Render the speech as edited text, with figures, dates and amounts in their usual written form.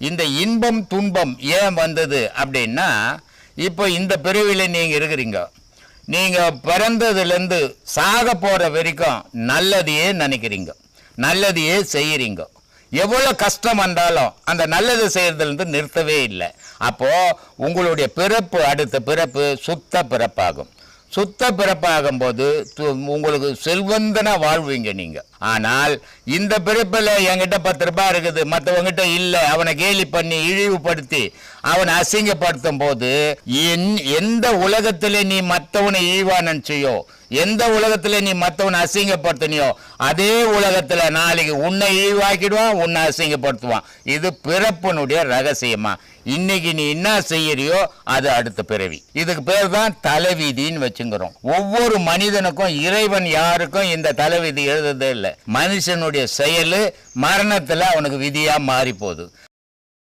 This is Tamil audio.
இந்த இன்பம் துன்பம் ஏன் வந்தது அப்படின்னா, இப்போ இந்த பிறவியில் நீங்கள் இருக்கிறீங்க, நீங்கள் பிறந்ததுலேருந்து சாக போகிற வரைக்கும் நல்லதையே நினைக்கிறீங்க, நல்லதையே செய்கிறீங்க. எவ்வளோ கஷ்டம் வந்தாலும் அந்த நல்லது செய்கிறதுலேருந்து நிறுத்தவே இல்லை. அப்போது உங்களுடைய பிறப்பு அடுத்த பிறப்பு சுத்த பிறப்பாகும். சுத்த பிறப்பாகும்போது உங்களுக்கு செல்வந்தனா வாழ்வீங்க நீங்க. ஆனால் இந்த பிறப்பில் என்கிட்ட 10 ரூபாய் இருக்குது, மற்றவங்கிட்ட இல்லை, அவனை கேலி பண்ணி இழிவுபடுத்தி அவனை அசிங்கப்படுத்தும் போது எந்த உலகத்திலே நீ மற்றவனை இழிவா நினைச்சியோ, எந்த உலகத்துல நீ மற்றவனை அசிங்கப்படுத்தினியோ, அதே உலகத்துல நாளைக்கு உன்னை இழிவாக்கிடுவான், உன்னை அசிங்கப்படுத்துவான். இது பிறப்பினுடைய ரகசியமா. இன்னைக்கு நீ என்ன செய்யறியோ அது அடுத்த பிறவி. இதுக்கு பேர் தான் தலைவிதின்னு வச்சுக்கிறோம். ஒவ்வொரு மனிதனுக்கும் இறைவன் யாருக்கும் இந்த தலைவிதி எழுதுறதே இல்லை. மனுஷனுடைய செயல் மரணத்துல அவனுக்கு விதியா மாறி போகுது.